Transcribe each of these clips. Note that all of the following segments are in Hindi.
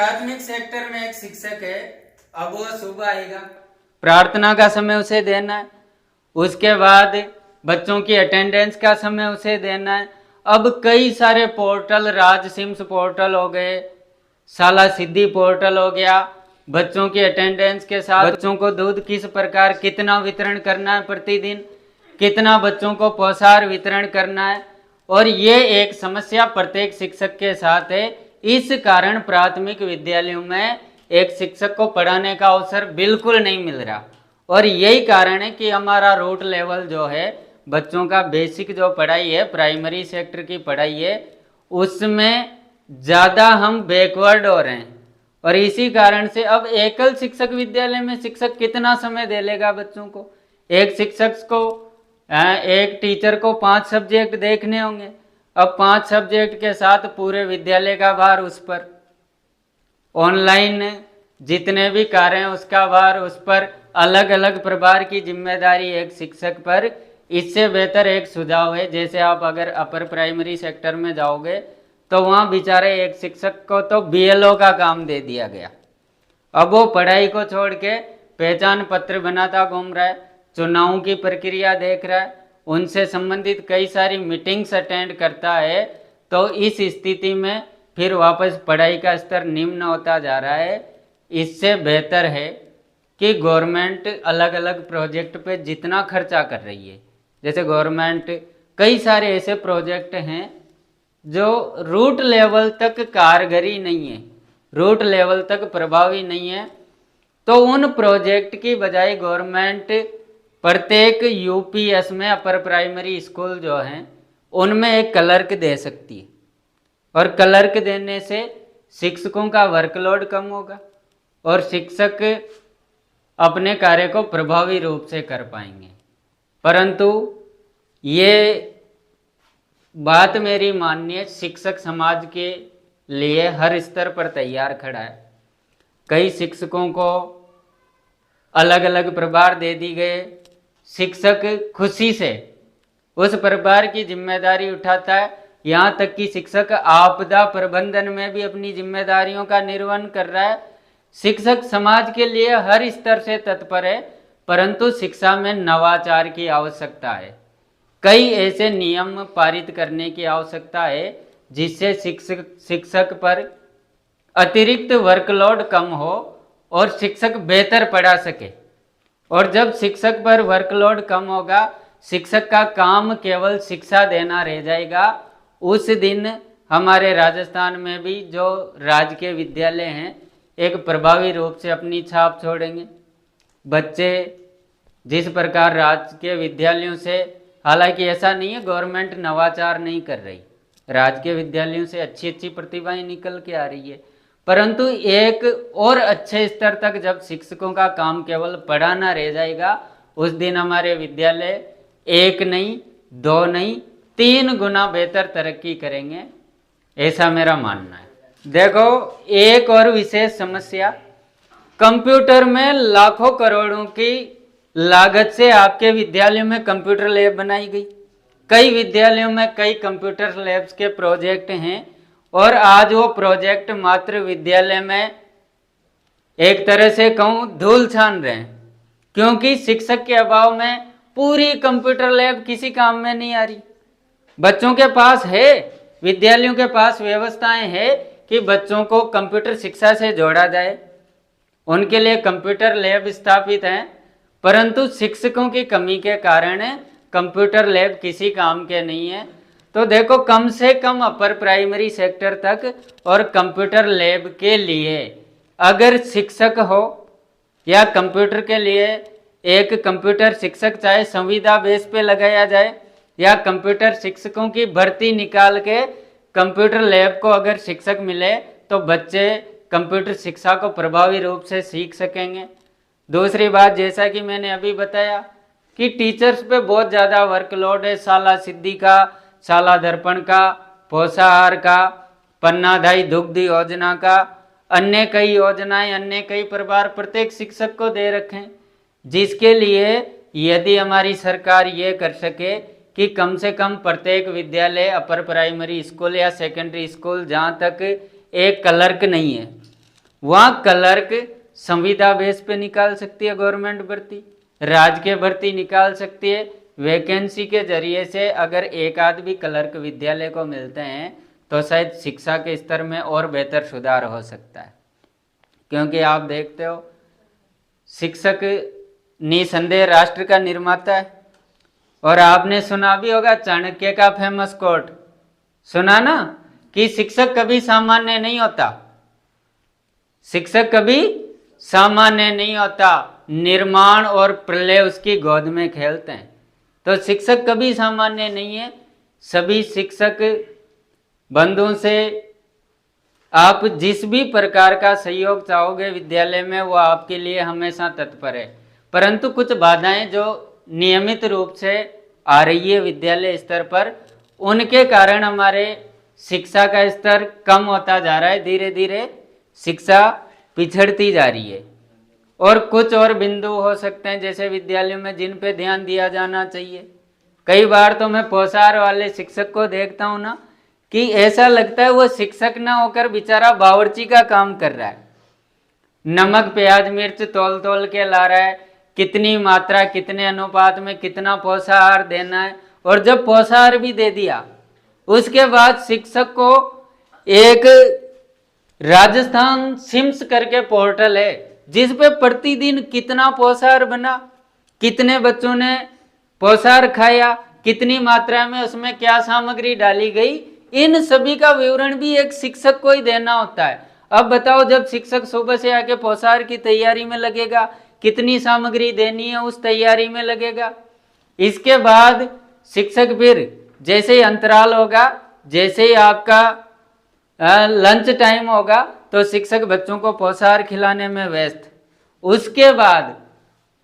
प्राथमिक सेक्टर में एक शिक्षक है, अब वो सुबह आएगा, प्रार्थना का समय उसे देना है, उसके बाद बच्चों की अटेंडेंस का समय उसे देना है। अब कई सारे पोर्टल, राज सिम्स पोर्टल हो गए, शाला सिद्धि पोर्टल हो गया, बच्चों की अटेंडेंस के साथ बच्चों को दूध किस प्रकार कितना वितरण करना है प्रतिदिन, कितना बच्चों को पोषाहार वितरण करना है, और ये एक समस्या प्रत्येक शिक्षक के साथ है। इस कारण प्राथमिक विद्यालयों में एक शिक्षक को पढ़ाने का अवसर बिल्कुल नहीं मिल रहा, और यही कारण है कि हमारा रूट लेवल जो है, बच्चों का बेसिक जो पढ़ाई है, प्राइमरी सेक्टर की पढ़ाई है, उसमें ज़्यादा हम बैकवर्ड हो रहे हैं। और इसी कारण से अब एकल शिक्षक विद्यालय में शिक्षक कितना समय दे लेगा बच्चों को? एक शिक्षक को, एक टीचर को 5 सब्जेक्ट देखने होंगे। अब 5 सब्जेक्ट के साथ पूरे विद्यालय का भार उस पर, ऑनलाइन जितने भी कार्य हैं उसका भार उस पर, अलग अलग प्रभार की जिम्मेदारी एक शिक्षक पर। इससे बेहतर एक सुझाव है, जैसे आप अगर अपर प्राइमरी सेक्टर में जाओगे तो वहाँ बेचारे एक शिक्षक को तो बीएलओ का काम दे दिया गया। अब वो पढ़ाई को छोड़ के पहचान पत्र बनाता घूम रहा है, चुनावों की प्रक्रिया देख रहा है, उनसे संबंधित कई सारी मीटिंग्स अटेंड करता है। तो इस स्थिति में फिर वापस पढ़ाई का स्तर निम्न होता जा रहा है। इससे बेहतर है कि गवर्नमेंट अलग अलग प्रोजेक्ट पे जितना खर्चा कर रही है, जैसे गवर्नमेंट कई सारे ऐसे प्रोजेक्ट हैं जो रूट लेवल तक कारगरी नहीं है, रूट लेवल तक प्रभावी नहीं है, तो उन प्रोजेक्ट की बजाय गवर्नमेंट प्रत्येक यूपीएस में अपर प्राइमरी स्कूल जो हैं उनमें एक क्लर्क दे सकती है, और क्लर्क देने से शिक्षकों का वर्कलोड कम होगा और शिक्षक अपने कार्य को प्रभावी रूप से कर पाएंगे। परंतु ये बात मेरी मानिए, शिक्षक समाज के लिए हर स्तर पर तैयार खड़ा है। कई शिक्षकों को अलग अलग प्रभार दे दी गए, शिक्षक खुशी से उस प्रभार की जिम्मेदारी उठाता है। यहाँ तक कि शिक्षक आपदा प्रबंधन में भी अपनी जिम्मेदारियों का निर्वहन कर रहा है। शिक्षक समाज के लिए हर स्तर से तत्पर है, परंतु शिक्षा में नवाचार की आवश्यकता है। कई ऐसे नियम पारित करने की आवश्यकता है जिससे शिक्षक पर अतिरिक्त वर्कलोड कम हो और शिक्षक बेहतर पढ़ा सके। और जब शिक्षक पर वर्कलोड कम होगा, शिक्षक का काम केवल शिक्षा देना रह जाएगा, उस दिन हमारे राजस्थान में भी जो राजकीय विद्यालय हैं एक प्रभावी रूप से अपनी छाप छोड़ेंगे। बच्चे जिस प्रकार राजकीय विद्यालयों से, हालांकि ऐसा नहीं है गवर्नमेंट नवाचार नहीं कर रही, राजकीय विद्यालयों से अच्छी अच्छी प्रतिभाएं निकल के आ रही है, परंतु एक और अच्छे स्तर तक जब शिक्षकों का काम केवल पढ़ाना रह जाएगा, उस दिन हमारे विद्यालय 1 नहीं 2 नहीं 3 गुना बेहतर तरक्की करेंगे, ऐसा मेरा मानना है। देखो, एक और विशेष समस्या, कंप्यूटर में लाखों करोड़ों की लागत से आपके विद्यालयों में कंप्यूटर लैब बनाई गई। कई विद्यालयों में कई कंप्यूटर लैब्स के प्रोजेक्ट हैं, और आज वो प्रोजेक्ट मात्र विद्यालय में एक तरह से कहूँ धूल छान रहे हैं, क्योंकि शिक्षक के अभाव में पूरी कंप्यूटर लैब किसी काम में नहीं आ रही। बच्चों के पास है, विद्यालयों के पास व्यवस्थाएं हैं कि बच्चों को कंप्यूटर शिक्षा से जोड़ा जाए, उनके लिए कंप्यूटर लैब स्थापित हैं, परंतु शिक्षकों की कमी के कारण कंप्यूटर लैब किसी काम के नहीं है। तो देखो, कम से कम अपर प्राइमरी सेक्टर तक और कंप्यूटर लैब के लिए अगर शिक्षक हो, या कंप्यूटर के लिए एक कंप्यूटर शिक्षक चाहे संविदा बेस पे लगाया जाए, या कंप्यूटर शिक्षकों की भर्ती निकाल के कंप्यूटर लैब को अगर शिक्षक मिले, तो बच्चे कंप्यूटर शिक्षा को प्रभावी रूप से सीख सकेंगे। दूसरी बात, जैसा कि मैंने अभी बताया कि टीचर्स पे बहुत ज़्यादा वर्कलोड है, शाला सिद्धि का, शाला दर्पण का, पोषाहार का, पन्नाधाई दुग्ध योजना का, अन्य कई योजनाएं, अन्य कई प्रभार प्रत्येक शिक्षक को दे रखें, जिसके लिए यदि हमारी सरकार ये कर सके कि कम से कम प्रत्येक विद्यालय, अपर प्राइमरी स्कूल या सेकेंडरी स्कूल जहाँ तक एक क्लर्क नहीं है, वहाँ क्लर्क संविदा बेस पे निकाल सकती है गवर्नमेंट भर्ती, राजकीय भर्ती निकाल सकती है। वैकेंसी के जरिए से अगर एक आध भी क्लर्क विद्यालय को मिलते हैं तो शायद शिक्षा के स्तर में और बेहतर सुधार हो सकता है। क्योंकि आप देखते हो शिक्षक निसंदेह राष्ट्र का निर्माता है। और आपने सुना भी होगा चाणक्य का फेमस कोट, सुना ना, कि शिक्षक कभी सामान्य नहीं होता, शिक्षक कभी सामान्य नहीं होता, निर्माण और प्रलय उसकी गोद में खेलते हैं। तो शिक्षक कभी सामान्य नहीं है। सभी शिक्षक बंधुओं से आप जिस भी प्रकार का सहयोग चाहोगे विद्यालय में, वो आपके लिए हमेशा तत्पर है। परंतु कुछ बाधाएं जो नियमित रूप से आ रही है विद्यालय स्तर पर, उनके कारण हमारे शिक्षा का स्तर कम होता जा रहा है, धीरे धीरे शिक्षा पिछड़ती जा रही है। और कुछ और बिंदु हो सकते हैं जैसे विद्यालयों में जिन पे ध्यान दिया जाना चाहिए। कई बार तो मैं पोशार वाले शिक्षक को देखता हूँ ना, कि ऐसा लगता है वो शिक्षक ना होकर बेचारा बावर्ची का काम कर रहा है। नमक प्याज मिर्च तोल तोल के ला रहा है, कितनी मात्रा कितने अनुपात में कितना पोषाहार देना है। और जब पोषाहार भी दे दिया उसके बाद शिक्षक को एक राजस्थान सिम्स करके पोर्टल है जिस पे प्रतिदिन कितना पोषाहार बना, कितने बच्चों ने पोषाहार खाया, कितनी मात्रा में उसमें क्या सामग्री डाली गई, इन सभी का विवरण भी एक शिक्षक को ही देना होता है। अब बताओ जब शिक्षक सुबह से आके पोषाहार की तैयारी में लगेगा, कितनी सामग्री देनी है उस तैयारी में लगेगा। इसके बाद शिक्षक फिर जैसे ही अंतराल होगा, जैसे ही आपका लंच टाइम होगा, तो शिक्षक बच्चों को पोषाहार खिलाने में व्यस्त। उसके बाद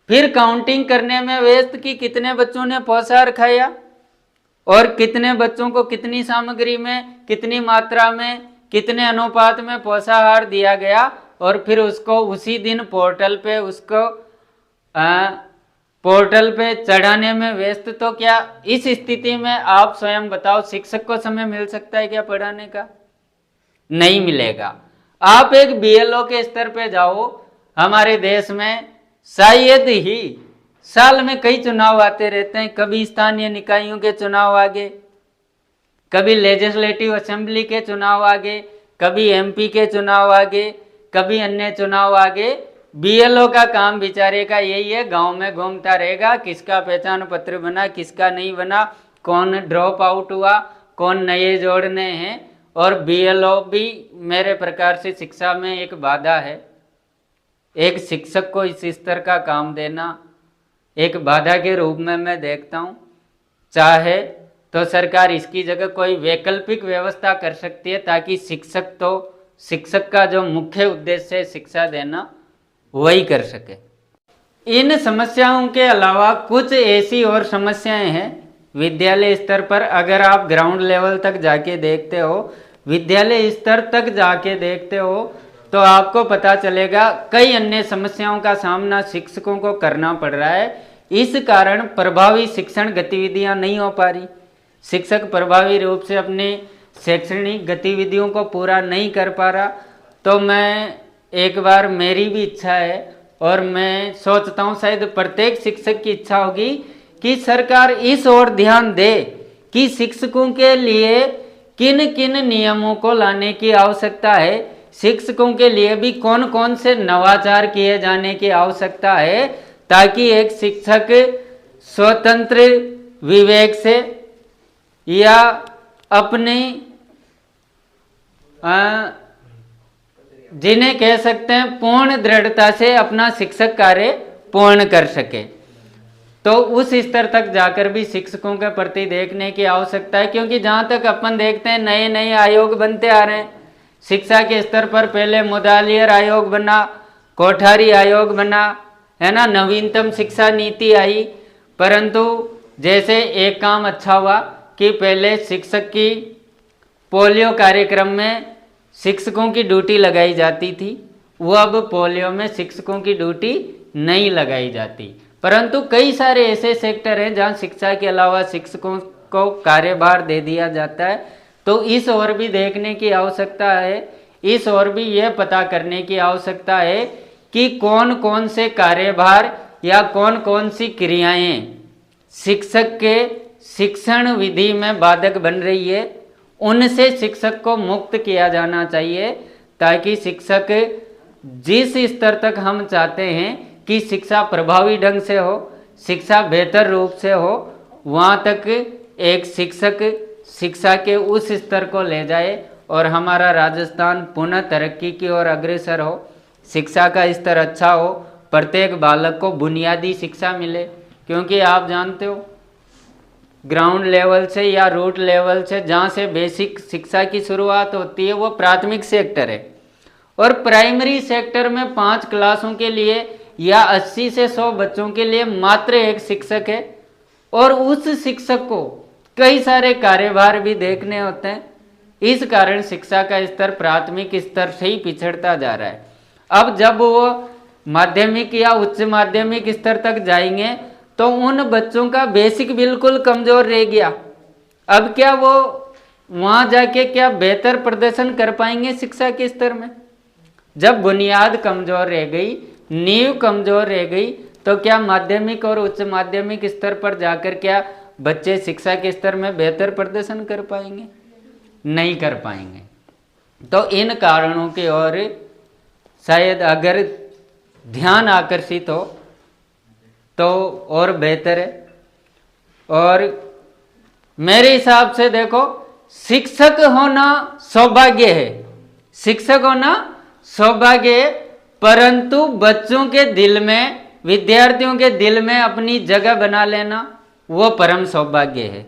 फिर काउंटिंग करने में व्यस्त कि कितने बच्चों ने पोषाहार खाया और कितने बच्चों को कितनी सामग्री में, कितनी मात्रा में, कितने अनुपात में पोषाहार दिया गया। और फिर उसको उसी दिन पोर्टल पे उसको पोर्टल पे चढ़ाने में व्यस्त। तो क्या इस स्थिति में आप स्वयं बताओ, शिक्षक को समय मिल सकता है क्या पढ़ाने का? नहीं मिलेगा। आप एक बीएलओ के स्तर पे जाओ, हमारे देश में शायद ही साल में कई चुनाव आते रहते हैं। कभी स्थानीय निकायों के चुनाव आगे, कभी लेजिस्लेटिव असेंबली के चुनाव आगे, कभी एमपी के चुनाव आगे, कभी अन्य चुनाव आगे। बीएलओ का काम बेचारे का यही है, गांव में घूमता रहेगा, किसका पहचान पत्र बना, किसका नहीं बना, कौन ड्रॉप आउट हुआ, कौन नए जोड़ने हैं। और बीएलओ भी मेरे प्रकार से शिक्षा में एक बाधा है। एक शिक्षक को इस स्तर का काम देना एक बाधा के रूप में मैं देखता हूँ। चाहे तो सरकार इसकी जगह कोई वैकल्पिक व्यवस्था कर सकती है ताकि शिक्षक का जो मुख्य उद्देश्य है शिक्षा देना, वही कर सके। इन समस्याओं के अलावा कुछ ऐसी और समस्याएं हैं विद्यालय स्तर पर। अगर आप ग्राउंड लेवल तक जाके देखते हो, विद्यालय स्तर तक जाके देखते हो, तो आपको पता चलेगा कई अन्य समस्याओं का सामना शिक्षकों को करना पड़ रहा है। इस कारण प्रभावी शिक्षण गतिविधियां नहीं हो पा रही, शिक्षक प्रभावी रूप से अपने शैक्षणिक गतिविधियों को पूरा नहीं कर पा रहा। तो मैं एक बार, मेरी भी इच्छा है और मैं सोचता हूँ शायद प्रत्येक शिक्षक की इच्छा होगी कि सरकार इस ओर ध्यान दे कि शिक्षकों के लिए किन किन नियमों को लाने की आवश्यकता है, शिक्षकों के लिए भी कौन कौन से नवाचार किए जाने की आवश्यकता है, ताकि एक शिक्षक स्वतंत्र विवेक से या अपनी जिन्हें कह सकते हैं पूर्ण दृढ़ता से अपना शिक्षक कार्य पूर्ण कर सके। तो उस स्तर तक जाकर भी शिक्षकों के प्रति देखने की आवश्यकता है। क्योंकि जहाँ तक अपन देखते हैं नए नए आयोग बनते आ रहे हैं शिक्षा के स्तर पर। पहले मुदालियर आयोग बना, कोठारी आयोग बना, है ना, नवीनतम शिक्षा नीति आई। परंतु जैसे एक काम अच्छा हुआ कि पहले शिक्षक की पोलियो कार्यक्रम में शिक्षकों की ड्यूटी लगाई जाती थी, वो अब पोलियो में शिक्षकों की ड्यूटी नहीं लगाई जाती। परंतु कई सारे ऐसे सेक्टर हैं जहां शिक्षा के अलावा शिक्षकों को कार्यभार दे दिया जाता है। तो इस ओर भी देखने की आवश्यकता है। इस ओर भी यह पता करने की आवश्यकता है कि कौन कौन से कार्यभार या कौन कौन सी क्रियाएं शिक्षक के शिक्षण विधि में बाधक बन रही है, उनसे शिक्षक को मुक्त किया जाना चाहिए, ताकि शिक्षक जिस स्तर तक हम चाहते हैं कि शिक्षा प्रभावी ढंग से हो, शिक्षा बेहतर रूप से हो, वहाँ तक एक शिक्षक शिक्षा के उस स्तर को ले जाए और हमारा राजस्थान पुनः तरक्की की ओर अग्रसर हो, शिक्षा का स्तर अच्छा हो, प्रत्येक बालक को बुनियादी शिक्षा मिले। क्योंकि आप जानते हो ग्राउंड लेवल से या रूट लेवल से जहाँ से बेसिक शिक्षा की शुरुआत होती है वो प्राथमिक सेक्टर है, और प्राइमरी सेक्टर में 5 क्लासों के लिए या 80 से 100 बच्चों के लिए मात्र एक शिक्षक है, और उस शिक्षक को कई सारे कार्यभार भी देखने होते हैं। इस कारण शिक्षा का स्तर प्राथमिक स्तर से ही पिछड़ता जा रहा है। अब जब वो माध्यमिक या उच्च माध्यमिक स्तर तक जाएंगे तो उन बच्चों का बेसिक बिल्कुल कमजोर रह गया। अब क्या वो वहाँ जाके क्या बेहतर प्रदर्शन कर पाएंगे शिक्षा के स्तर में? जब बुनियाद कमजोर रह गई, नींव कमजोर रह गई, तो क्या माध्यमिक और उच्च माध्यमिक स्तर पर जाकर क्या बच्चे शिक्षा के स्तर में बेहतर प्रदर्शन कर पाएंगे? नहीं कर पाएंगे। तो इन कारणों की ओर शायद अगर ध्यान आकर्षित हो तो और बेहतर है। और मेरे हिसाब से देखो, शिक्षक होना सौभाग्य है, शिक्षक होना सौभाग्य है, परंतु बच्चों के दिल में, विद्यार्थियों के दिल में अपनी जगह बना लेना वो परम सौभाग्य है।